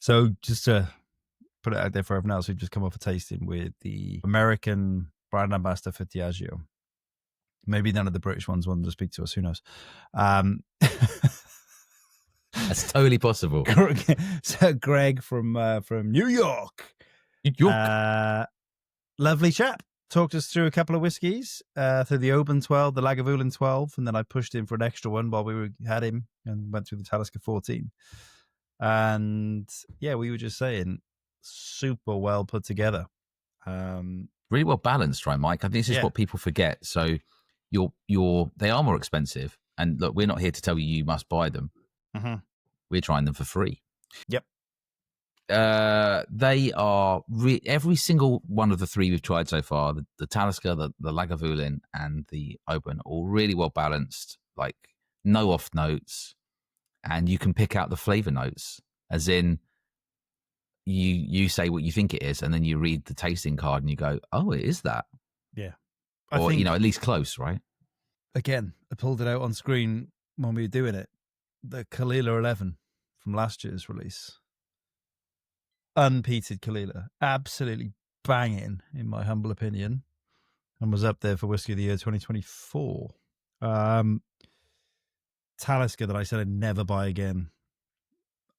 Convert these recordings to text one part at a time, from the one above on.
So just to put it out there for everyone else, we've just come off a tasting with the American brand ambassador for Diageo. Maybe none of the British ones wanted to speak to us. Who knows? That's totally possible. So Greg from New York. Lovely chap. Talked us through a couple of whiskies, through the Oban 12, the Lagavulin 12, and then I pushed him for an extra one while we had him and went through the Talisker 14. And yeah, we were just saying, super well put together. Really well balanced, right, Mike? I think this is what people forget. So they are more expensive. And look, we're not here to tell you must buy them. Mm-hmm. We're trying them for free. Yep. They are every single one of the three we've tried so far, the Talisker, the Lagavulin, and the Oban, all really well balanced, like no off notes, and you can pick out the flavor notes, as in you say what you think it is, and then you read the tasting card and you go, oh, it is that. Yeah. Or at least close, right? Again, I pulled it out on screen when we were doing it. The Kalila 11 from last year's release. Unpeated Kalila, absolutely banging in my humble opinion, and was up there for Whiskey of the Year 2024. Talisker that I said I'd never buy again,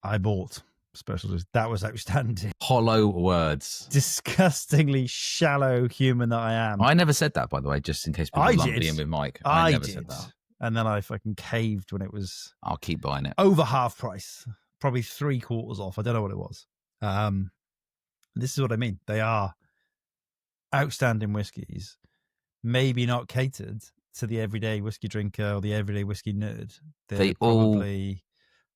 I bought. Special, that was outstanding. Hollow words. Disgustingly shallow human that I am. I never said that, by the way, just in case people lump me in with Mike. I never said that. And then I fucking caved when it was... I'll keep buying it. Over half price. Probably 3/4 off. I don't know what it was. This is what I mean. They are outstanding whiskies, maybe not catered to the everyday whiskey drinker or the everyday whiskey nerd. They're probably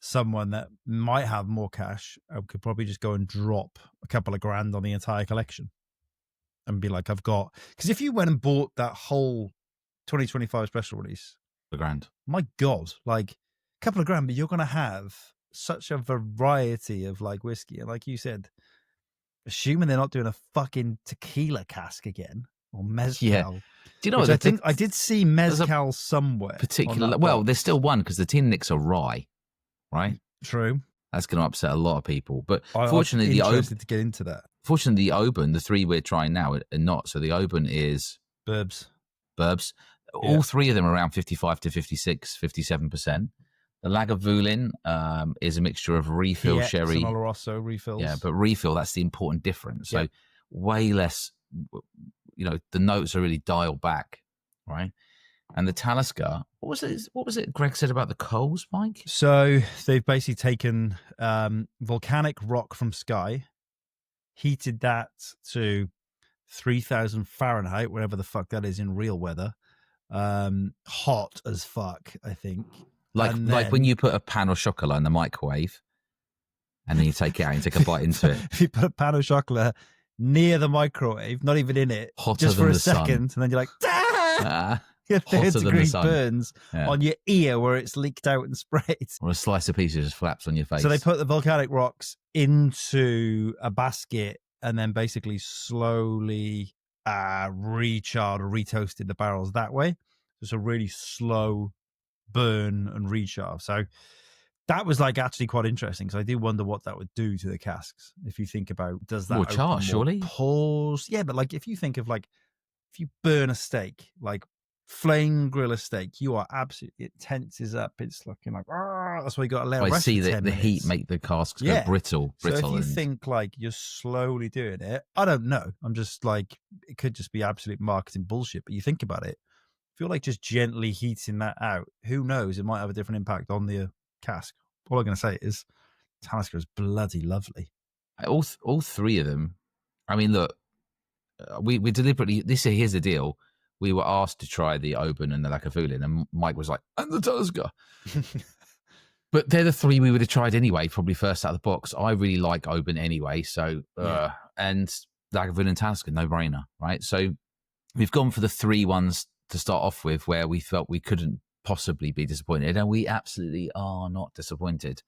someone that might have more cash and could probably just go and drop a couple of grand on the entire collection and be like, I've got... Because if you went and bought that whole 2025 special release, a grand, my God, like a couple of grand, but you're going to have such a variety of like whiskey. And like you said, assuming they're not doing a fucking tequila cask again or mezcal. Yeah. Do you know what? I think I did see mezcal somewhere. Particular. Well, there's still one because the Teaninichs are rye, right? True. That's going to upset a lot of people. But fortunately, the Oban to get into that. Fortunately, the Oban, the three we're trying now, are not. So the Oban is Burbs. All three of them are around 55 to 56, 57%. The Lagavulin is a mixture of refill sherry. And Oloroso refills. Yeah, but refill, that's the important difference. So way less, the notes are really dialed back, right? And the Talisker, what was it Greg said about the coals, Mike? So they've basically taken volcanic rock from Skye, heated that to 3,000 Fahrenheit, whatever the fuck that is in real weather. Hot as fuck, I think. Like when you put a pan of chocolate in the microwave and then you take it out and take a bite into it. If you put a pan of chocolate near the microwave, not even in it, hotter just for than a the second, and then you're like, you have 30-degree burns on your ear where it's leaked out and sprayed. Or a slice of pizza just flaps on your face. So they put the volcanic rocks into a basket and then basically slowly recharred or retoasted the barrels that way. It's a really slow burn and recharge. So that was like actually quite interesting because I do wonder what that would do to the casks. If you think about, does that more char, surely? Pause. Yeah, but like if you think of like, if you burn a steak, like flame grill a steak, you are absolutely, it tenses up. It's looking like, that's why you got to let it rest. I see the heat make the casks go brittle. So if you think like you're slowly doing it, I don't know. I'm just like, it could just be absolute marketing bullshit. But you think about it, I feel like just gently heating that out, who knows? It might have a different impact on the cask. All I'm going to say is Talisker is bloody lovely. All three of them. I mean, look, we deliberately, here's the deal. We were asked to try the Oban and the Lagavulin, and Mike was like, and the Talisker. But they're the three we would have tried anyway, probably first out of the box. I really like Oban anyway, so and Lagavulin and Talisker, no brainer, right? So we've gone for the three ones to start off with where we felt we couldn't possibly be disappointed, and we absolutely are not disappointed.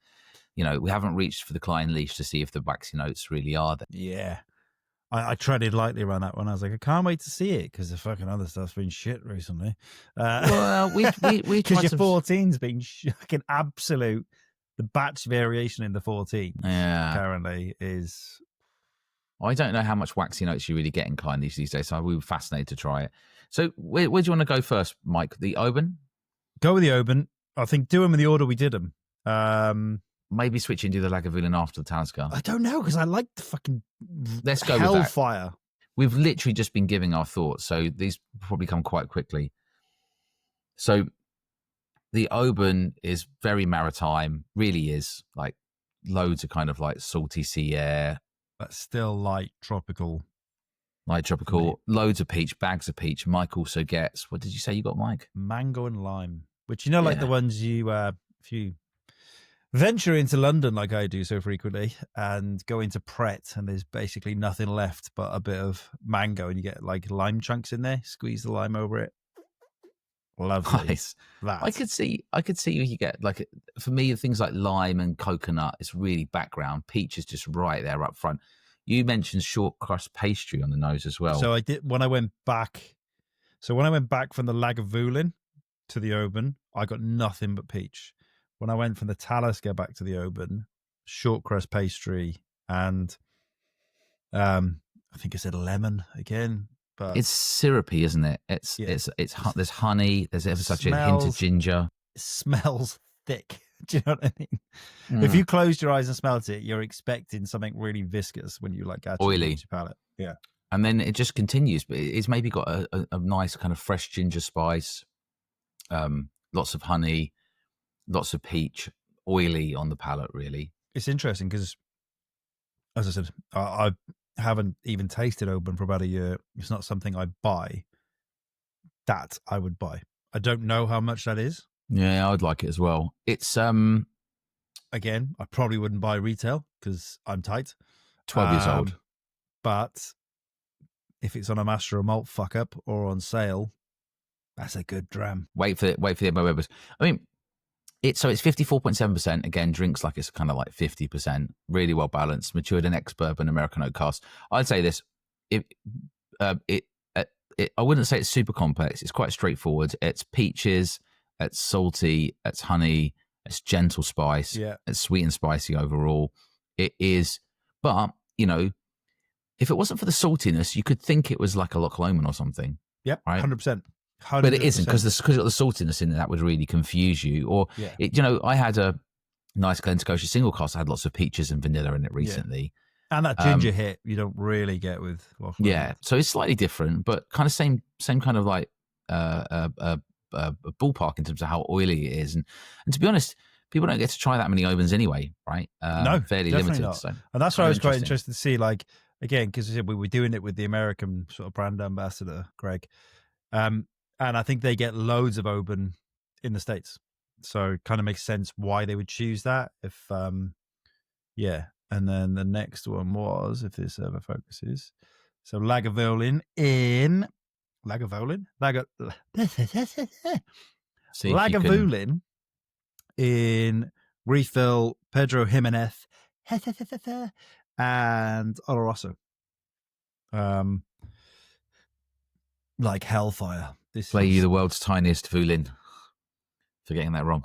We haven't reached for the Klein leash to see if the waxy notes really are there. Yeah. I treaded lightly around that one. I was like, I can't wait to see it because the fucking other stuff's been shit recently. Well, we because your 14's been fucking absolute the batch variation in the 14 Yeah. currently is. I don't know how much waxy notes you really get in Chinese these days, so we were fascinated to try it. So where do you want to go first, Mike? The Oban? Go with the Oban. I think do them in the order we did them. Maybe switch into the Lagavulin after the Talisker. I don't know, because I like the fucking Let's go hellfire. with that. We've literally just been giving our thoughts, so these probably come quite quickly. So the Oban is very maritime, really is, like loads of kind of like salty sea air. But still light tropical. Light tropical, loads of peach, bags of peach. Mike also gets, what did you say you got, Mike? Mango and lime, which, you know, like Yeah. the ones you, if you venture into London like I do so frequently and go into Pret and there's basically nothing left but a bit of mango and you get like lime chunks in there, squeeze the lime over it. Lovely. Nice. That. I could see you get, like, for me, things like lime and coconut is really background. Peach is just right there up front. You mentioned short crust pastry on the nose as well. So I did when I went back. So when I went back from the Lagavulin to the Oban, I got nothing but peach. When I went from the Talisker back to the Oban, short crust pastry and I think I said lemon again. But it's syrupy, isn't it? It's there's honey. There's ever such a hint of ginger. It smells thick. Do you know what I mean? Mm. If you closed your eyes and smelled it, you're expecting something really viscous when you like actually Oily. your palate. Yeah, and then it just continues. But it's maybe got a nice kind of fresh ginger spice, lots of honey, lots of peach, oily on the palate. Really, it's interesting because, as I said, I haven't even tasted Oban for about a year. It's not something I buy. That I would buy. I don't know how much that is. Yeah, I'd like it as well. It's again, I probably wouldn't buy retail because I'm tight. 12 years old. But if it's on a master of malt fuck up or on sale, that's a good dram. Wait for the MOBs. I mean, it's 54.7%. Again, drinks like it's kind of like 50%. Really well balanced, matured and ex-bourbon American oak cask. I'd say this: I wouldn't say it's super complex. It's quite straightforward. It's peaches, it's salty, it's honey, it's gentle spice, it's sweet and spicy overall. It is, but you know, if it wasn't for the saltiness, you could think it was like a Loch Lomond or something. Yep, right? 100%. But it isn't, because it's got the saltiness in it that would really confuse you. Or, I had a nice Glen Scotia single cask. I had lots of peaches and vanilla in it recently. And that ginger hit you don't really get with Loch Lomond. Yeah, so it's slightly different, but kind of same kind of like ballpark in terms of how oily it is. And to be honest, people don't get to try that many Obans anyway, right? No, fairly limited. Not. So and that's why I was quite interested to see, like, again, because we were doing it with the American sort of brand ambassador, Greg. And I think they get loads of Oban in the States. So it kind of makes sense why they would choose that. If, And then the next one was, if this ever focuses. So Lagavulin in Lagavulin? Lagavulin in refill Pedro Jimenez and Oloroso. Like hellfire. Play you the world's tiniest Vulin. Forgetting that wrong.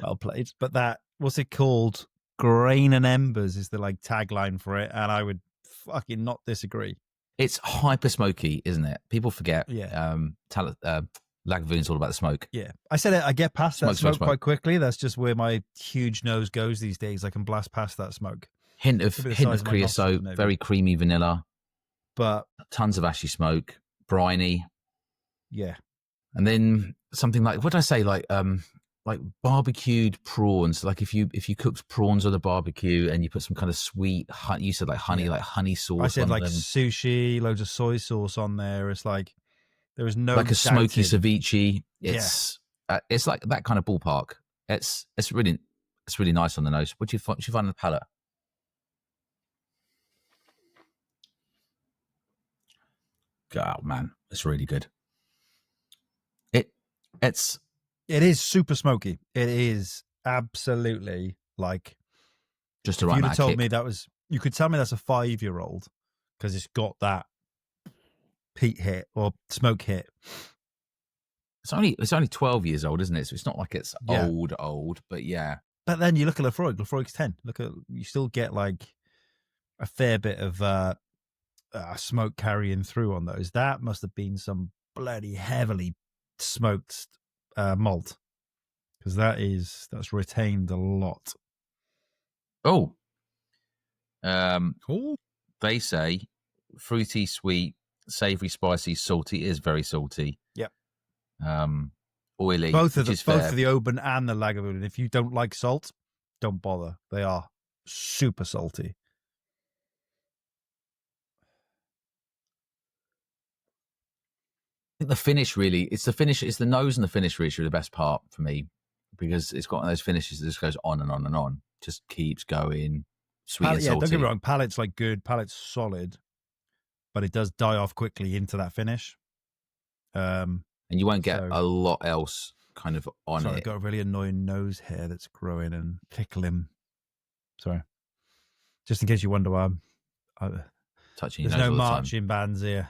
Well played. But that, what's it called? Grain and Embers is the like tagline for it, and I would fucking not disagree. It's hyper smoky, isn't it? People forget. Yeah. Lagavulin's all about the smoke. Yeah. I said it, I get past that smoke quite quickly. That's just where my huge nose goes these days. I can blast past that smoke. Hint of creosote, very creamy vanilla. But tons of ashy smoke, briny. Yeah. And then something like, what did I say? Like barbecued prawns. Like if you cooked prawns on a barbecue and you put some kind of sweet, you said like honey, like honey sauce. I said on like them. Sushi, loads of soy sauce on there. It's like there is no like a smoky ceviche. It's like that kind of ballpark. It's really nice on the nose. What do you find on the palate? Oh man, it's really good. It is super smoky. It is absolutely like just a right. If you'd have told me that was, you could tell me that's a 5-year-old because it's got that peat hit or smoke hit. It's only 12 years old, isn't it? So it's not like it's Yeah. old, but yeah. But then you look at Lafroig's 10. You still get like a fair bit of smoke carrying through on those. That must have been some bloody heavily smoked malt, because that's retained a lot. Oh, Cool. they say fruity, sweet, savory, spicy, salty. It is very salty. Yep. Oily. Both of fair. the Oban and the Lagavulin. If you don't like salt, don't bother. They are super salty. I think the finish really, it's the nose and the finish which are the best part for me, because it's got those finishes that just goes on and on and on, just keeps going. Sweet and salty. Don't get me wrong, palate's like good, palate's solid, but it does die off quickly into that finish. And you won't get a lot else kind of on it. I've got a really annoying nose hair that's growing and tickling. Sorry. Just in case you wonder why I'm touching your there's nose no all the marching time. bands here.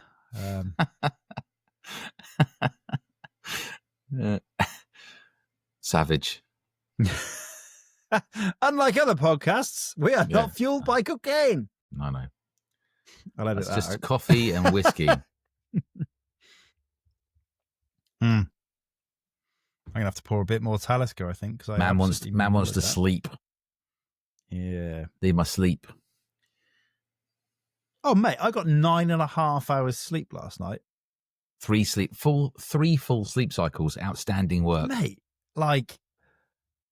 Savage. Unlike other podcasts, we are not fueled by cocaine. No. I'll edit That's that just out. coffee and whiskey. I'm gonna have to pour a bit more Talisker, I think, because man wants to sleep. Yeah, They must sleep. Oh mate, I got 9.5 hours sleep last night. 3 full sleep cycles. Outstanding work, mate. Like,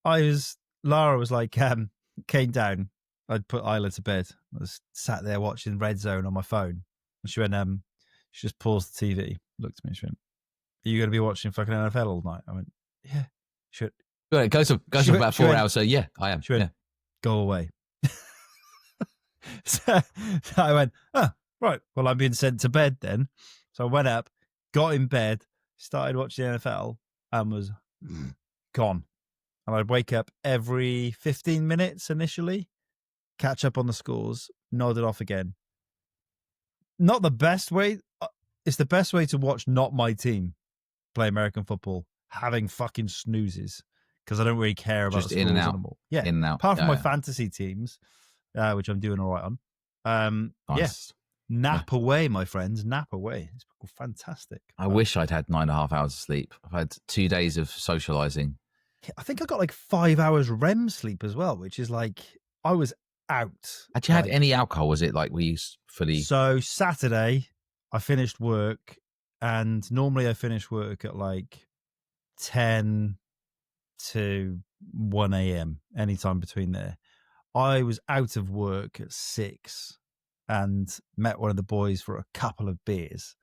Lara was like, came down. I'd put Isla to bed. I was sat there watching Red Zone on my phone, and she went, she just paused the TV, looked at me, she went, "Are you going to be watching fucking NFL all night?" I went, "Yeah." She went, it goes up about 4 hours. So yeah, I am. She went, "Go away." So I went, "Oh, right. Well, I'm being sent to bed then." So I went up, got in bed, started watching NFL, and was gone. And I'd wake up every 15 minutes initially, catch up on the scores, nod it off again. Not the best way. It's the best way to watch not my team play American football, having fucking snoozes, because I don't really care about just the in and out anymore. Yeah, in and out. Apart from my fantasy teams, which I'm doing all right on. Nice. Yeah, nap away, my friends, nap away. It's fantastic. I wish I'd had 9.5 hours of sleep. I've had 2 days of socializing. I think I got like 5 hours REM sleep as well, which is like, I was out. Had you had any alcohol? Was it like we fully? So Saturday, I finished work, and normally I finish work at like 10 to 1 a.m. anytime between there. I was out of work at 6 and met one of the boys for a couple of beers.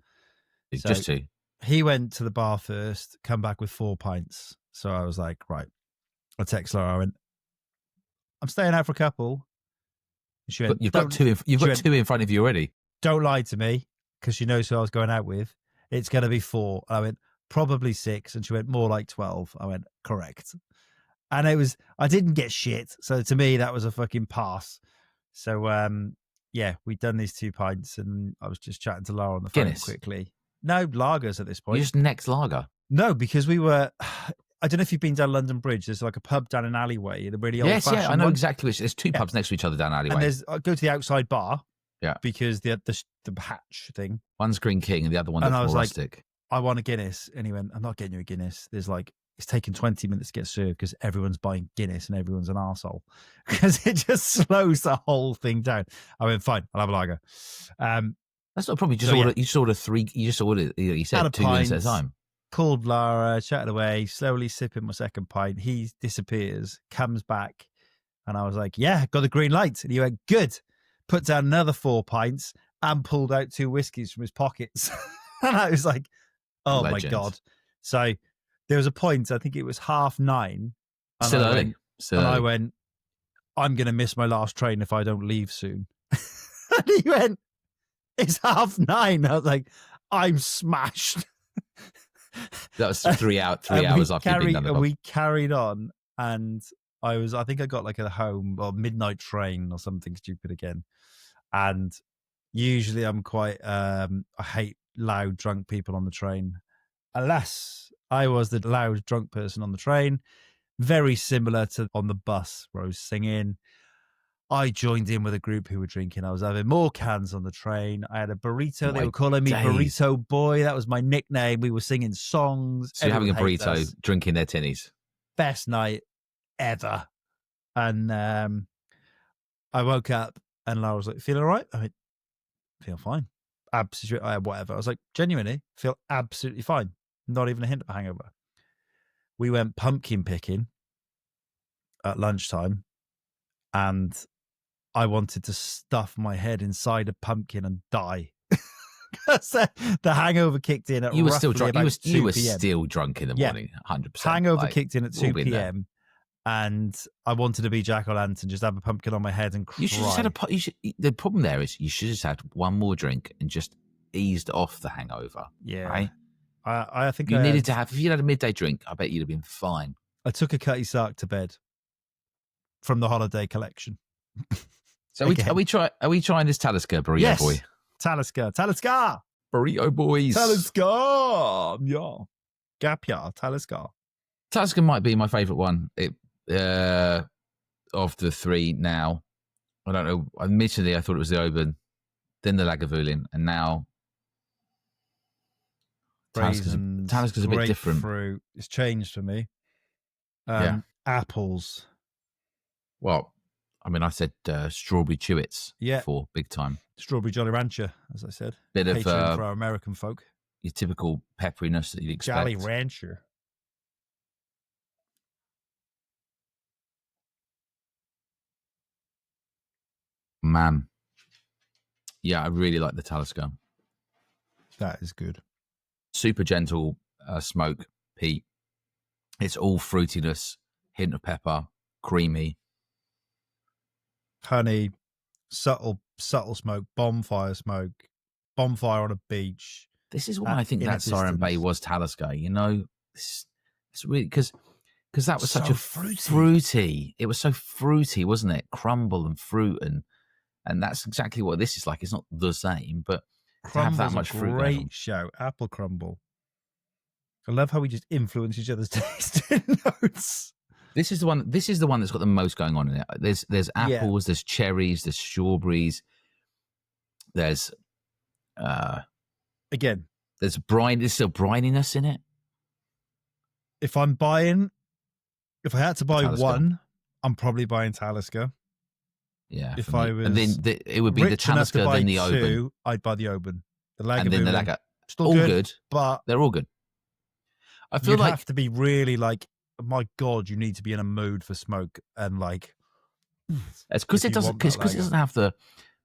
Just 2. He went to the bar first, come back with 4 pints. So I was like, right. I text Laura. I went, "I'm staying out for a couple." She went, "You've got 2. You've got 2 in front of you already." "Don't lie to me," because she knows who I was going out with. "It's going to be 4. I went, "Probably 6." And she went, "More like 12. I went, "Correct." And I didn't get shit. So to me, that was a fucking pass. So, yeah, we'd done these 2 pints, and I was just chatting to Laura on the phone Guinness. quickly. No, lagers at this point. You just next lager? No, because we were... I don't know if you've been down London Bridge. There's like a pub down an alleyway, the really old-fashioned I know one. exactly which. There's 2 pubs next to each other down alleyway. And I go to the outside bar. Yeah. Because the hatch thing. One's Green King and the other one looks more rustic. Like, "I want a Guinness." And he went, "I'm not getting you a Guinness. There's like, it's taking 20 minutes to get served because everyone's buying Guinness and everyone's an arsehole." Because it just slows the whole thing down. I went, "Fine, I'll have a lager." That's not probably just order. You just ordered 3. You just ordered. You said 2 Guinness at a time. Called Lara, chatted away, slowly sipping my second pint. He disappears, comes back, and I was like, "Yeah, got the green light." And he went, "Good." Put down another 4 pints and pulled out 2 whiskeys from his pockets. And I was like, "Oh my God." So there was a point, I think it was 9:30. Still early. I went, "I'm going to miss my last train if I don't leave soon." And he went, "It's 9:30. I was like, "I'm smashed." That was 3 hours after you'd been done the pub. We carried on, and I think I got like a home or midnight train or something stupid again. And usually I'm quite, I hate loud drunk people on the train. Alas, I was the loud drunk person on the train, very similar to on the bus where I was singing. I joined in with a group who were drinking. I was having more cans on the train. I had a burrito. They were calling me Burrito Boy. That was my nickname. We were singing songs. So you're having a Everyone hated burrito, us. drinking their tinnies. Best night ever. And I woke up and Laura was like, "Feel all right?" I went, "Feel fine." Absolutely, whatever. I was like, genuinely, feel absolutely fine. Not even a hint of a hangover. We went pumpkin picking at lunchtime, and I wanted to stuff my head inside a pumpkin and die. The hangover kicked in at You were still drunk. You were 2 p.m. still drunk in the morning, 100%. Hangover kicked in at 2 p.m. And I wanted to be Jack-o'-lantern, just have a pumpkin on my head and cry. You should just had the problem there is you should just had one more drink and just eased off the hangover. Yeah. Right? I think you needed to have, if you had a midday drink, I bet you'd have been fine. I took a Cutty Sark to bed from the holiday collection. So are we trying this Talisker burrito boy? Talisker. Burrito boys. Talisker. Yeah. Gap year, Talisker. Talisker might be my favourite one. Of the three now. I don't know. Admittedly, I thought it was the Oban, then the Lagavulin, and now Talisker's a bit different. Fruit. It's changed for me. Apples. Well, I mean, I said strawberry chewits for big time. Strawberry Jolly Rancher, as I said. Bit of for our American folk. Your typical pepperiness that you'd expect. Jolly Rancher. Man. Yeah, I really like the Talisker. That is good. Super gentle smoke, peat. It's all fruitiness, hint of pepper, creamy. Honey, subtle smoke, bonfire on a beach. This is why I think that Siren Bay was Talisker. You know, it's really because that was such a fruity. It was so fruity, wasn't it? Crumble and fruit, and that's exactly what this is like. It's not the same, but to have that much fruit. Great show, apple crumble. I love how we just influence each other's tasting notes. This is the one. This is the one that's got the most going on in it. There's apples, there's cherries, there's strawberries. There's again. There's brine. There's still brininess in it. If I had to buy Talisker. One, I'm probably buying Talisker. Yeah. If I was, and then it would be the Talisker, then the Oban. I'd buy the Oban. The Lagavulin, and then the Lagavulin. Still all good, but they're all good. I feel like have to be really like, my God, you need to be in a mood for smoke and like. It's because it doesn't. Because it doesn't have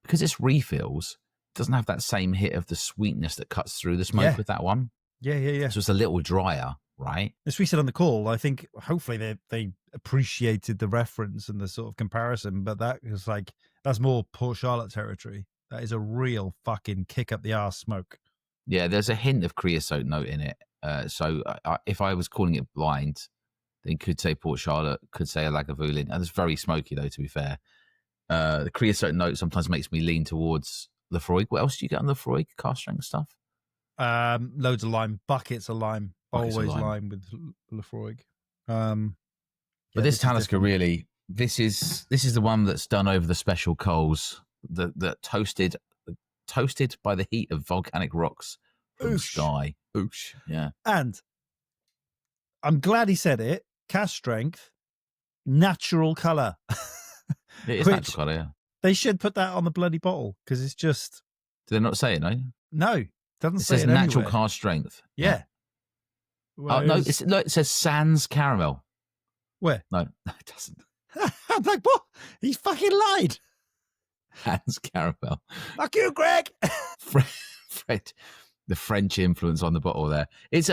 because it's refills. It doesn't have that same hit of the sweetness that cuts through the smoke with that one. Yeah. So it's a little drier, right? As we said on the call, I think hopefully they appreciated the reference and the sort of comparison, but that is like, that's more Port Charlotte territory. That is a real fucking kick up the arse smoke. Yeah, there's a hint of creosote note in it. So if I was calling it blind, then could say Port Charlotte, could say a Lagavulin. And it's very smoky though, to be fair. The creosote note sometimes makes me lean towards Lefroy. What else do you get on Lefroy? Cast strength stuff? Loads of lime, buckets of lime, always lime with Lefroy. But this Talisker really, this is the one that's done over the special coals that toasted by the heat of volcanic rocks from the sky. Oosh. Yeah. And I'm glad he said it. Cast strength, natural colour. It is natural colour, yeah. They should put that on the bloody bottle because it's just. Do they not say it, no? No. Doesn't say it says it natural anywhere. cast strength. Yeah. Well, no, it says sans caramel. Where? No, it doesn't. I'm like, what? He's fucking lied. Sans caramel. Fuck you, Greg. Fred, the French influence on the bottle there. It's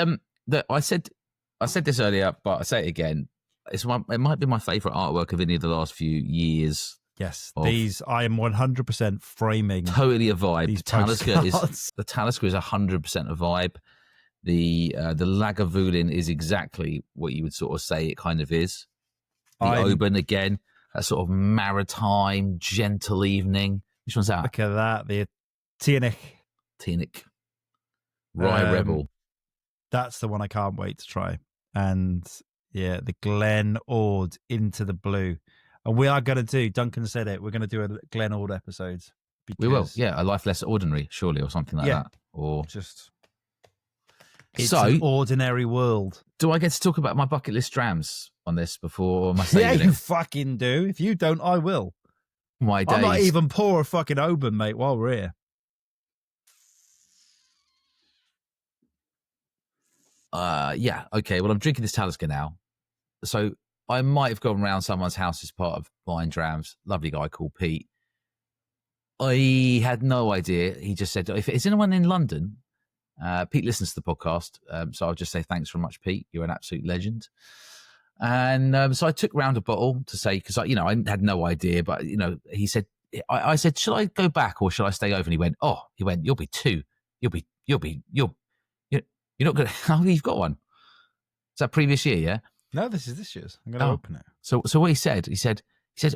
I said this earlier, but I say it again. It might be my favourite artwork of any of the last few years. Yes, these I am 100% framing. Totally a vibe. The Talisker is 100% a vibe. The Lagavulin is exactly what you would sort of say it kind of is. The Oban again, a sort of maritime, gentle evening. Which one's that? Look at that. The Teaninich. Rye Rebel. That's the one I can't wait to try. And yeah, the Glen Ord Into the Blue. And we are going to do, Duncan said it, we're going to do a Glen Ord episode. We will, yeah. A Life Less Ordinary, surely, or something like that. Or just... It's an ordinary world. Do I get to talk about my bucket list drams on this before my saving Yeah, you fucking do. If you don't, I will. My days. I might even pour a fucking Oban, mate, while we're here. Yeah, okay. Well, I'm drinking this Talisker now. So I might have gone around someone's house as part of buying drams. Lovely guy called Pete. I had no idea. He just said, if is anyone in London... Pete listens to the podcast, so I'll just say thanks very much, Pete. You're an absolute legend. And so I took round a bottle to say, because I had no idea, but he said, I said, should I go back or should I stay over? And he went, you'll be two. You're not gonna. Oh, you've got one. Is that previous year? Yeah. No, this is this year's. I'm going to open it. So what he said,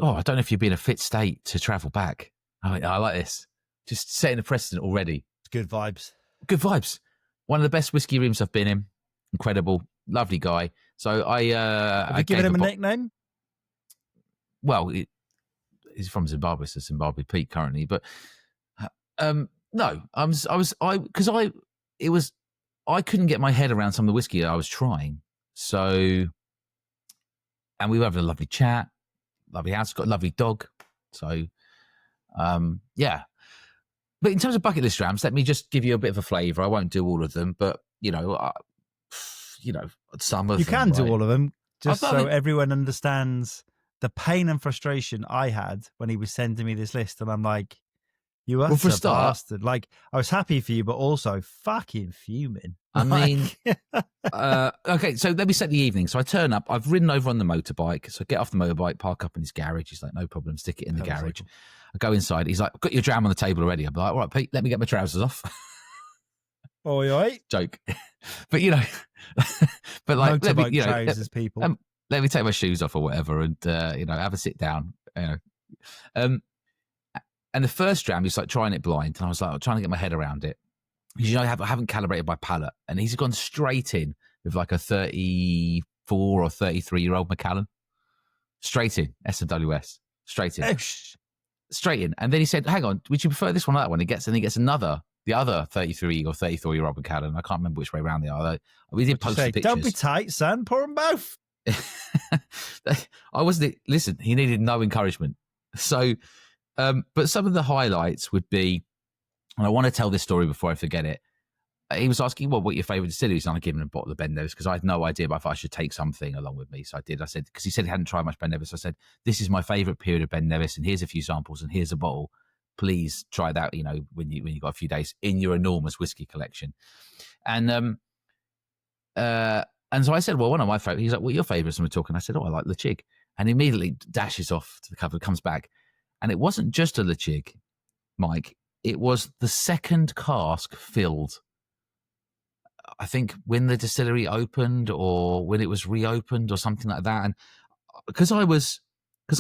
oh, I don't know if you'd be in a fit state to travel back. I went, I like this. Just setting a precedent already. It's good vibes. Good vibes. One of the best whiskey rooms I've been in. Incredible. Lovely guy. So I... Have you given him a nickname? Well, he's from Zimbabwe, so Zimbabwe Pete currently. But no, I couldn't get my head around some of the whiskey I was trying. So, and we were having a lovely chat. Lovely house, got a lovely dog. So, yeah. But in terms of bucket list drams, let me just give you a bit of a flavour. I won't do all of them, but some of them. You can do right? all of them, just so everyone understands the pain and frustration I had when he was sending me this list, and I'm like, "You are a bastard!" Like, I was happy for you, but also fucking fuming. I mean, okay. So let me set the evening. So I turn up. I've ridden over on the motorbike. So I get off the motorbike, park up in his garage. He's like, "No problem, stick it in the garage." Cool. I go inside. He's like, "I've got your dram on the table already." I'm like, "All right, Pete, let me get my trousers off." Oi, oi. Joke. But but like, trousers, people. Let me take my shoes off or whatever, and have a sit down. And the first dram, he's like trying it blind, and I was like, I'm trying to get my head around it. Because I haven't calibrated my palate, and he's gone straight in with like a 34 or 33-year-old Macallan. Straight in, SWS. Straight in. Straight in. And then he said, hang on, would you prefer this one or that one? He gets the other 33 or 34-year-old Macallan. I can't remember which way around they are. We did post some pictures. Don't be tight, son. Pour them both. Listen, he needed no encouragement. So, but some of the highlights would be, and I want to tell this story before I forget it. He was asking, what your favourite distillery is, and I gave him a bottle of Ben Nevis because I had no idea if I should take something along with me. So I did. I said, because he said he hadn't tried much Ben Nevis. I said, this is my favourite period of Ben Nevis, and here's a few samples, and here's a bottle. Please try that, when you got a few days in your enormous whiskey collection. And so I said, well, one of my favourites. He's like, what are your favourites? And we're talking. I said, I like Lachig. And he immediately dashes off to the cover, comes back. And it wasn't just a Lachig, Mike. It was the second cask filled. I think when the distillery opened or when it was reopened or something like that. And because I was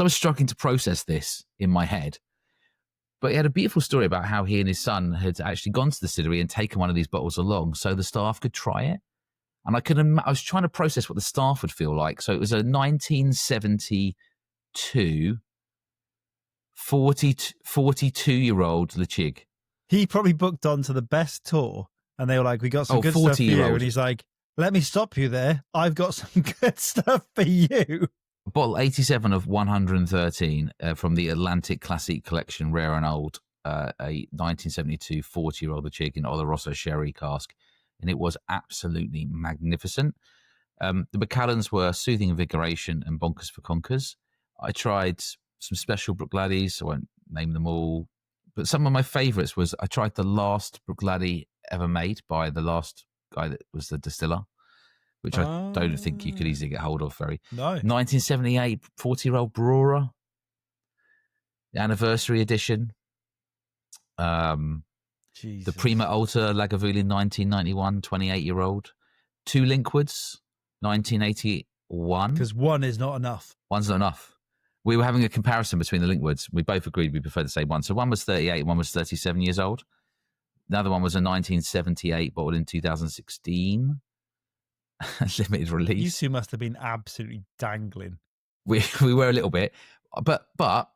struggling to process this in my head, but he had a beautiful story about how he and his son had actually gone to the distillery and taken one of these bottles along so the staff could try it. And I was trying to process what the staff would feel like. So it was a 1972 42-year-old Lachig. He probably booked on to the best tour, and they were like, we got some good stuff for you. And he's like, let me stop you there. I've got some good stuff for you. Bottle 87 of 113 from the Atlantic Classic Collection, Rare and Old, a 1972 40-year-old Lachig in Oloroso sherry cask. And it was absolutely magnificent. The Macallans were Soothing Invigoration and Bonkers for Conkers. I tried some special Bruichladdich. I won't name them all. But some of my favourites was I tried the last Bruichladdich ever made by the last guy that was the distiller, which I don't think you could easily get hold of very. No. 1978 40-year-old Brewer, the anniversary edition. The Prima Alta Lagavulin 1991 28-year-old. Two Linkwoods 1981. Because one is not enough. One's not enough. We were having a comparison between the Linkwoods. We both agreed we preferred the same one. So one was 38, one was 37 years old. The other one was a 1978 bottled in 2016. limited You release. two must have been absolutely dangling. We were a little bit, but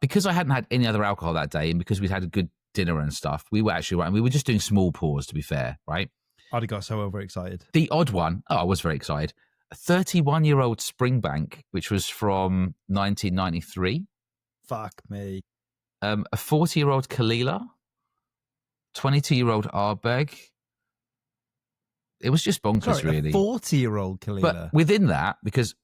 because I hadn't had any other alcohol that day, and because we'd had a good dinner and stuff, we were actually right. And we were just doing small pours, to be fair, right? I'd have got so overexcited. The odd one, I was very excited. A 31-year-old Springbank, which was from 1993. Fuck me. A 40-year-old Kalila, 22-year-old Ardbeg. It was just bonkers, Sorry, really. a 40-year-old Kalila. But within that, because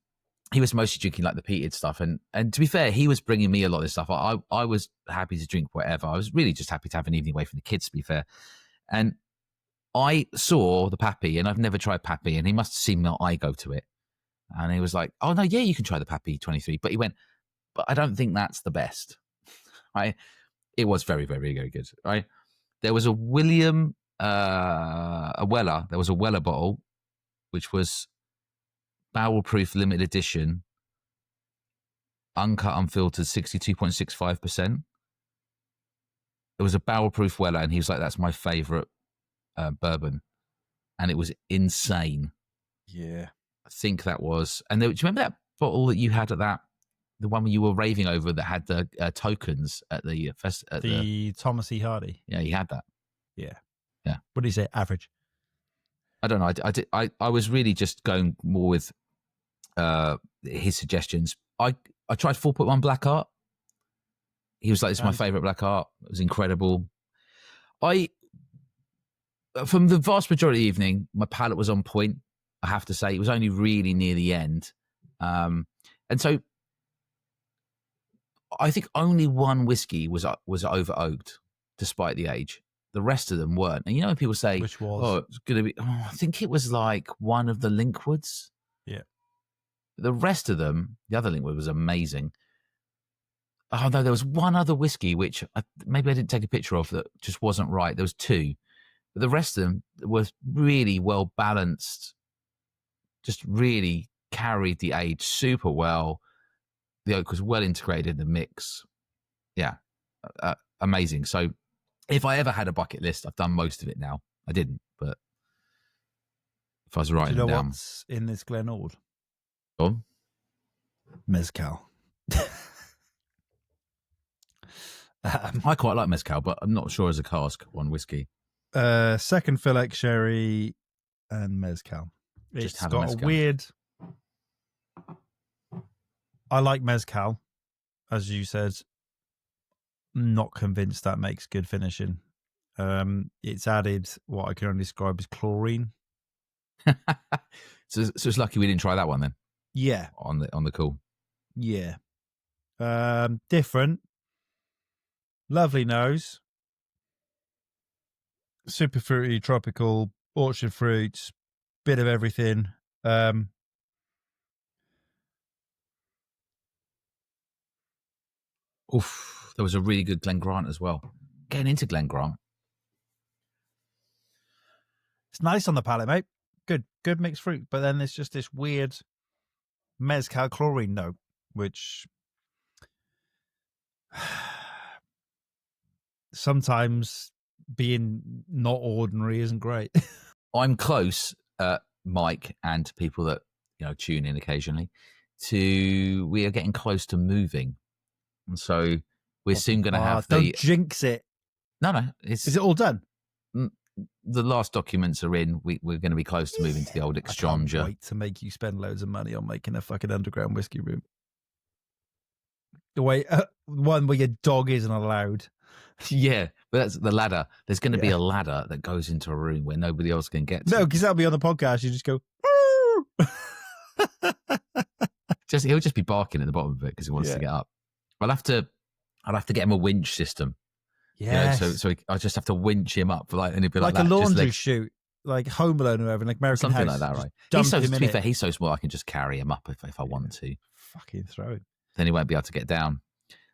he was mostly drinking like the peated stuff, and to be fair, he was bringing me a lot of this stuff. I was happy to drink whatever. I was really just happy to have an evening away from the kids, to be fair. And I saw the Pappy, and I've never tried Pappy, and he must have seen my eye go to it. And he was like, "Oh no, yeah, you can try the Pappy 23." But he went, "But I don't think that's the best." Right? It was very, very, very good. Right? There was a William, a Weller. There was a Weller bottle, which was barrel proof limited edition, uncut, unfiltered, 62.65%. It was a barrel proof Weller, and he was like, "That's my favorite bourbon," and it was insane. Yeah, I think that was. And do you remember that bottle that you had at that, the one where you were raving over that had the tokens at the fest? At the Thomas E. Hardy. Yeah, you had that. Yeah. Yeah. What do you say? Average. I don't know. I was really just going more with his suggestions. I tried 4.1 Black Art. He was like, "It's my favorite Black Art." It was incredible. From the vast majority of the evening, my palate was on point. I have to say, it was only really near the end, and so I think only one whiskey was over oaked, despite the age. The rest of them weren't. And you know when people say, which was? "Oh, it's going to be," I think it was like one of the Linkwoods. Yeah. The rest of them, the other Linkwood was amazing. Oh no, there was one other whiskey which maybe I didn't take a picture of that just wasn't right. There was two, but the rest of them was really well balanced. Just really carried the age super well. The oak was well integrated in the mix. Yeah, amazing. So if I ever had a bucket list, I've done most of it now. I didn't, but if I was writing Do you know down. what's in this Glen Ord? Oh, Mezcal. I quite like mezcal, but I'm not sure as a cask on whiskey. Second fill X sherry and mezcal. It's got a weird. I like mezcal, as you said. Not convinced that makes good finishing. It's added what I can only describe as chlorine. so it's lucky we didn't try that one then. Yeah, on the call. Yeah, different. Lovely nose. Super fruity, tropical, orchard fruits, bit of everything. Oof, there was a really good Glen Grant as well. Getting into Glen Grant. It's nice on the palate, mate. Good mixed fruit. But then there's just this weird mezcal chlorine note, which sometimes being not ordinary isn't great. I'm close, Mike, and people that tune in occasionally. We are getting close to moving, and so we're soon going to have don't jinx it. No, is it all done? The last documents are in. We're going to be close to moving to the old exchanger. I can't wait to make you spend loads of money on making a fucking underground whiskey room. The way one where your dog isn't allowed. Yeah, but that's the ladder. There's going to be a ladder that goes into a room where nobody else can get to. No, because that'll be on the podcast. You just go. He'll just be barking at the bottom of it because he wants to get up. I'll have to get him a winch system. Yeah. So I just have to winch him up and he'll be like a laundry chute, like Home Alone or whatever, like American something House. like that, right? To be fair, he's so small I can just carry him up if I want to. Fucking throw it. Then he won't be able to get down.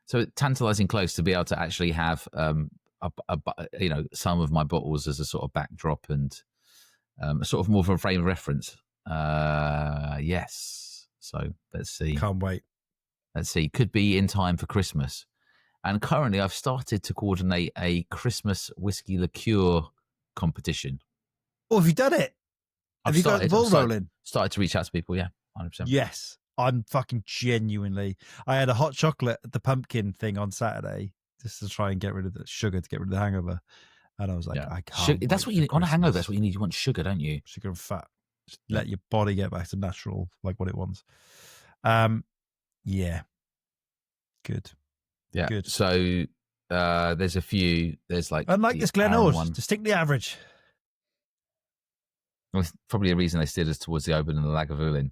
So tantalising close to be able to actually have some of my bottles as a sort of backdrop and sort of more of a frame of reference. Yes. So let's see. Can't wait. Let's see. Could be in time for Christmas. And currently I've started to coordinate a Christmas whiskey liqueur competition. Oh, have you done it? Have you got the ball rolling? Started to reach out to people, yeah, 100%. Yes, I'm fucking genuinely. I had a hot chocolate at the pumpkin thing on Saturday just to try and get rid of the sugar to get rid of the hangover, and I was like, I can't. That's what you need on a hangover. That's what you need. You want sugar, don't you? Sugar and fat. Just let your body get back to natural, like what it wants. Yeah. Good. Yeah. Good. So there's a few. There's like unlike this Glen Ord, distinctly average. Well, probably a reason they steered us towards the Oban and the Lagavulin.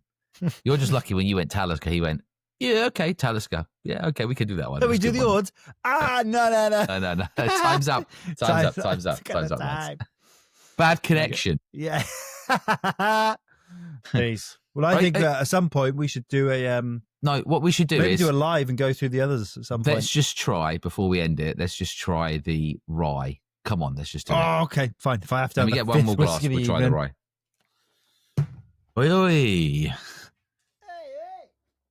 You're just lucky when you went Talisker. He went, yeah, okay, Talisker. Yeah, okay, we can do that one. So we do the Ord. No. No. Time's up. Time's up. Bad connection. Yeah. Please. Well, I think that at some point we should do a no, what we should do maybe is do a live and go through the others at some point. Let's just try before we end it. Let's just try the rye. Come on, let's just do it. Oh, okay, fine. If I have to, we get one more glass. We'll try the rye. Oi, oi.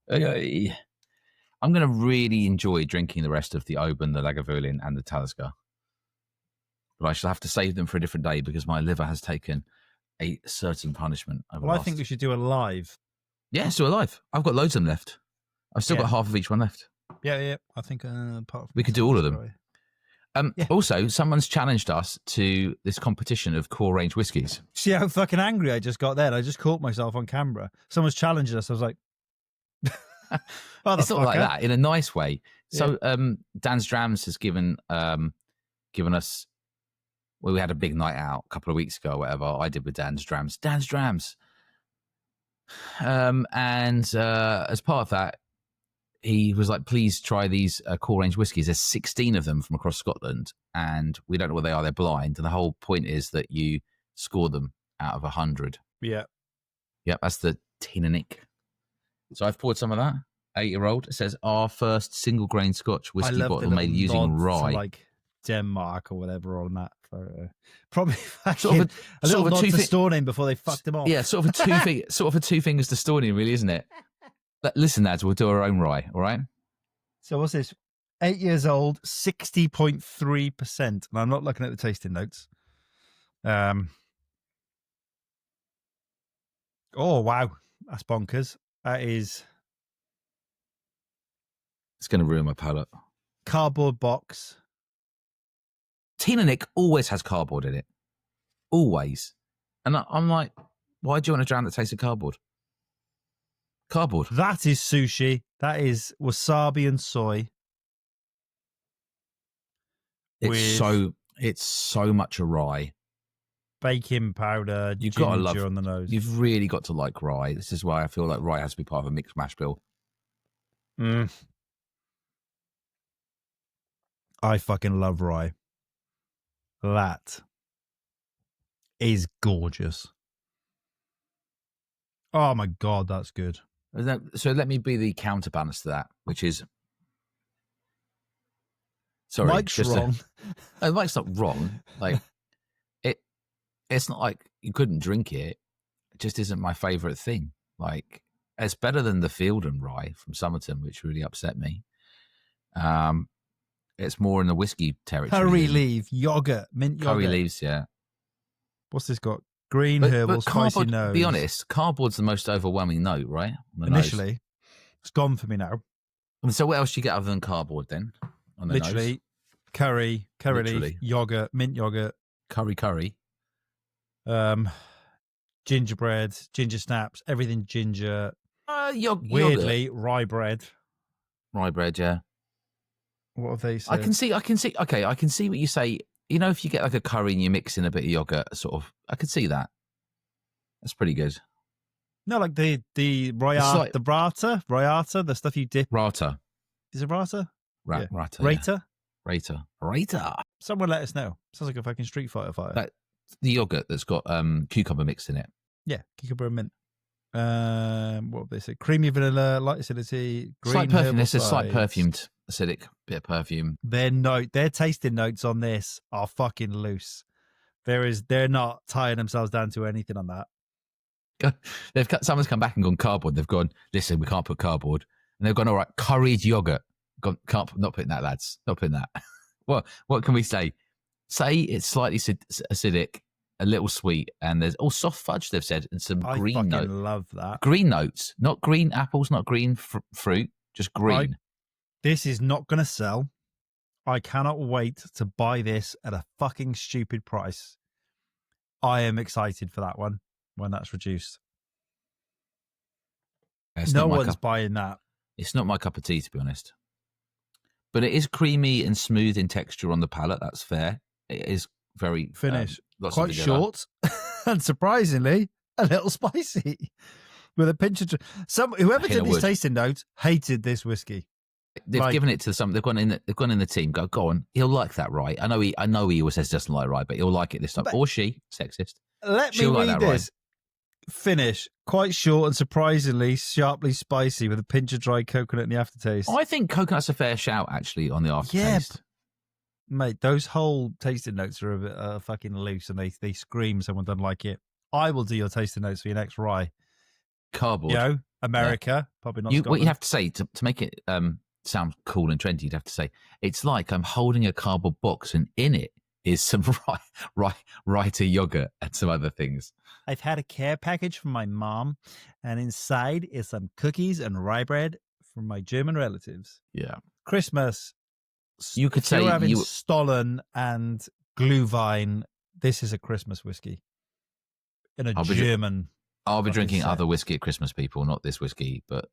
Hey. I'm going to really enjoy drinking the rest of the Oban, the Lagavulin, and the Talisker. But I shall have to save them for a different day because my liver has taken a certain punishment. I think we should do a live. Yeah, let's do a live. I've got loads of them left. I've still got half of each one left. Yeah. I think we could do all of them. Also, someone's challenged us to this competition of core range whiskies. See how fucking angry I just got then? I just caught myself on camera. Someone's challenging us. I was like, it's not like that, in a nice way. So Dan's Drams has given us, well, we had a big night out a couple of weeks ago or whatever. I did with Dan's Drams. And as part of that, he was like, please try these core range whiskies. There's 16 of them from across Scotland, and we don't know what they are. They're blind. And the whole point is that you score them out of 100. Yeah. Yep, that's the Teaninich. So I've poured some of that. 8-year-old. It says, our first single grain Scotch whiskey bottle made using rye. Like Denmark or whatever on that photo. Probably fucking a little nod to Storning before they fucked him off. Yeah, sort of a two fingers to Storning, really, isn't it? Listen, lads, we'll do our own rye, all right? So what's this? 8 years old, 60.3%. And I'm not looking at the tasting notes. Oh, wow. That's bonkers. That is... It's going to ruin my palate. Cardboard box. Teaninich always has cardboard in it. Always. And I'm like, why do you want to drown the taste of cardboard? Cardboard. That is sushi. That is wasabi and soy. It's so much a rye. Baking powder, you've ginger got to love, on the nose. You've really got to like rye. This is why I feel like rye has to be part of a mixed mash bill. I fucking love rye. That is gorgeous. Oh my God, that's good. So let me be the counterbalance to that, which is... Sorry. Mike's wrong. Mike's not wrong. Like, it's not like you couldn't drink it. It just isn't my favourite thing. Like, it's better than the Fielden rye from Somerton, which really upset me. It's more in the whiskey territory. Curry leaf, yogurt, mint yogurt. Curry leaves, yeah. What's this got? Green herbal, spicy nose. Be honest, cardboard's the most overwhelming note, right? Initially. Nose. It's gone for me now. And so what else do you get other than cardboard then? On the Literally, nose? curry leaf, yogurt, mint yogurt. Curry. Gingerbread, ginger snaps, everything ginger. Weirdly, Weirdly, rye bread. Rye bread, yeah. What have they said? I can see. Okay, I can see what you say. You know, if you get like a curry and you mix in a bit of yogurt, sort of, I could see that. That's pretty good. No, like the rayata, like, the rayata, the stuff you dip. Rata. Is it rata? Rata. Rata. Rata. Someone let us know. Sounds like a fucking Street Fighter fighter. Like the yogurt that's got cucumber mixed in it. Yeah, cucumber and mint. What have they said? Creamy vanilla, light acidity, green slight perfume. There's a sides. slight perfumed acidic bit of perfume. Their tasting notes on this are fucking loose. They're not tying themselves down to anything on that. Someone's come back and gone cardboard. They've gone, listen, we can't put cardboard, and they've gone, all right, curried yogurt. Not putting that, lads. Not putting that. What can we say? Say it's slightly acidic a little sweet, and there's soft fudge. They've said, and some I green fucking notes. love that. Green notes, not green apples, not green fruit, just green. This is not going to sell. I cannot wait to buy this at a fucking stupid price. I am excited for that one when that's reduced. No one's buying that. It's not my cup of tea, to be honest. But it is creamy and smooth in texture on the palate. That's fair. It is very finish. Quite short and surprisingly a little spicy. With a pinch of whoever did these tasting notes hated this whiskey. They've given it to some. They've gone in the team. Go on. He'll like that, right? I know he always says doesn't like rye, but he'll like it this time. Or she, sexist. She'll me read this. Rye. Finish. Quite short and surprisingly sharply spicy with a pinch of dry coconut in the aftertaste. I think coconut's a fair shout actually on the aftertaste. Yeah, mate. Those whole tasting notes are a bit fucking loose, and they scream someone doesn't like it. I will do your tasting notes for your next rye. Cardboard. America, probably not. What you have to say to make it sound cool and trendy, you'd have to say it's like I'm holding a cardboard box, and in it is some writer yogurt and some other things. I've had a care package from my mom, and inside is some cookies and rye bread from my German relatives. Yeah, Christmas. You could say having Stollen and Glühwein. This is a Christmas whiskey in a German. I'll be drinking other whiskey at Christmas, people, not this whiskey. But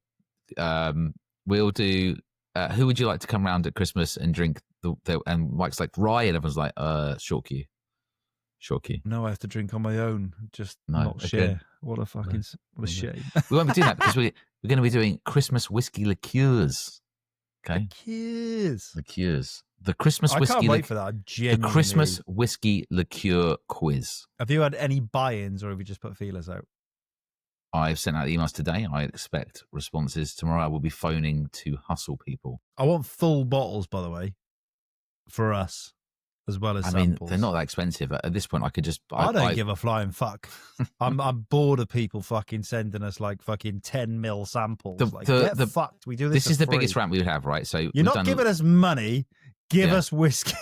we'll do. Who would you like to come round at Christmas and drink? And Mike's like rye, and everyone's like, short queue. No, I have to drink on my own. Just not share. What a fucking what a shame. We won't be doing that because we're going to be doing Christmas whiskey liqueurs. Okay, liqueurs. The Christmas whiskey. I can't wait for that. The Christmas whiskey liqueur quiz. Have you had any buy-ins, or have you just put feelers out? I've sent out emails today. I expect responses tomorrow. I will be phoning to hustle people. I want full bottles, by the way, for us, as well as samples. I mean, they're not that expensive. At this point, I could just... I don't give a flying fuck. I'm bored of people fucking sending us like fucking 10 mil samples. Get fucked. We do this. This is the biggest rant we would have, right? So you're not giving us money. Give us whiskey.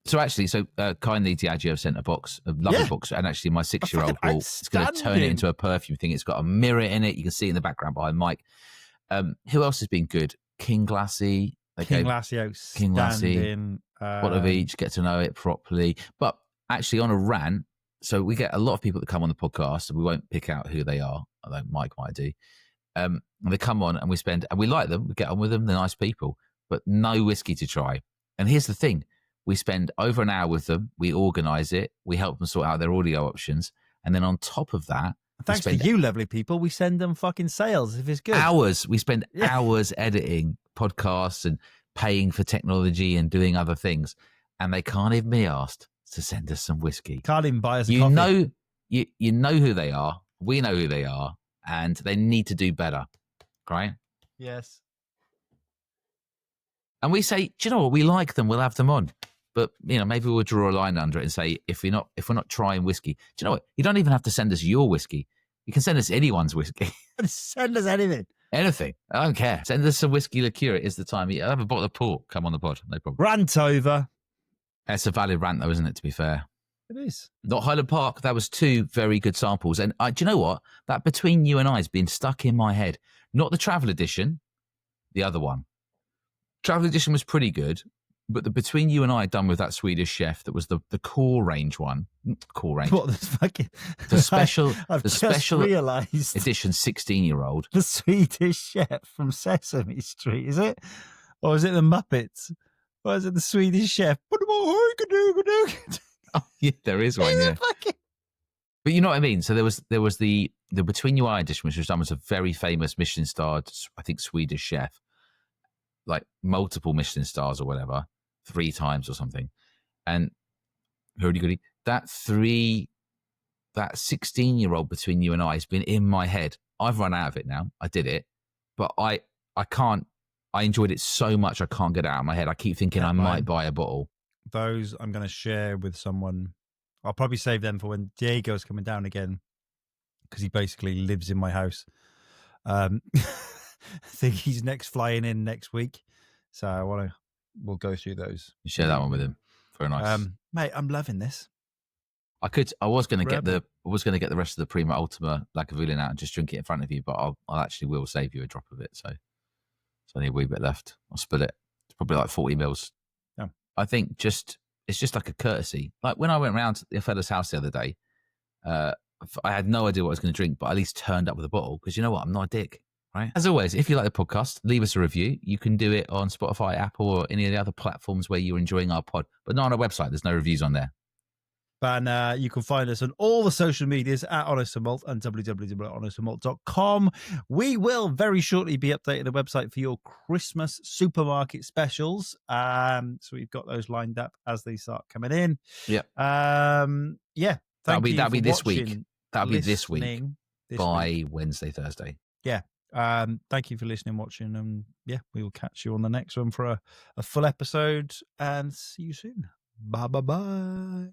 So kindly Diageo have sent a box, a lovely box, and actually my 6-year-old is going to turn it into a perfume thing. It's got a mirror in it. You can see in the background behind Mike. Who else has been good? King Lassie. King Lassie outstanding. What of each, get to know it properly. But actually on a rant, so we get a lot of people that come on the podcast, and we won't pick out who they are, although Mike might do. And they come on and we like them, we get on with them, they're nice people, but no whiskey to try. And here's the thing. We spend over an hour with them. We organise it. We help them sort out their audio options. And then on top of that... Thanks to you, lovely people, we send them fucking sales if it's good. Hours. We spend hours editing podcasts and paying for technology and doing other things. And they can't even be asked to send us some whiskey. Can't even buy us a coffee. You know who they are. We know who they are. And they need to do better. Right? Yes. And we say, do you know what? We like them. We'll have them on. But, maybe we'll draw a line under it and say, if we're not trying whiskey, do you know what? You don't even have to send us your whiskey. You can send us anyone's whiskey. Send us anything. Anything. I don't care. Send us some whiskey liqueur. It is the time. I'll have a bottle of port. Come on the pod. No problem. Rant over. It's a valid rant, though, isn't it, to be fair? It is. Not Highland Park. That was 2 very good samples. And do you know what? That Between You and I has been stuck in my head. Not the travel edition, the other one. Travel edition was pretty good. But the Between You and I done with that Swedish chef, that was the core range one. Core range. What, the special realised edition 16-year-old. The Swedish chef from Sesame Street, is it? Or is it the Muppets? Or is it the Swedish chef? Oh, yeah, there is one, yeah. But you know what I mean? So there was the Between You and I edition, which was done with a very famous Michelin-starred, I think, Swedish chef. Like multiple Michelin stars or whatever. 3 times or something. And goody, that 16-year-old Between You and I has been in my head. I've run out of it now. I did it, but I can't. I enjoyed it so much I can't get it out of my head. I keep thinking I might buy a bottle. Those I'm going to share with someone. I'll probably save them for when Diego's coming down again, because he basically lives in my house. I think he's flying in next week, so we'll go through those. You share that one with him. Very nice. Mate, I'm loving this. I was going to get Rebel. the rest of the Prima Ultima Lagavulin out and just drink it in front of you, but I actually will save you a drop of it. So there's only a wee bit left. I'll spill it. It's probably like 40 mils. Yeah. I think it's just like a courtesy. Like when I went round to the fella's house the other day, I had no idea what I was going to drink, but I at least turned up with a bottle because you know what? I'm not a dick, right? As always, if you like the podcast, leave us a review. You can do it on Spotify, Apple, or any of the other platforms where you're enjoying our pod, but not on our website. There's no reviews on there. And you can find us on all the social medias at Honest and Malt and www.honestandmalt.com. We will very shortly be updating the website for your Christmas supermarket specials. So we've got those lined up as they start coming in. Yeah. Yeah. That'll be this watching, week. That'll be this week by week. Wednesday, Thursday. Yeah. Thank you for listening, watching, and yeah, we will catch you on the next one for a full episode, and see you soon. Bye.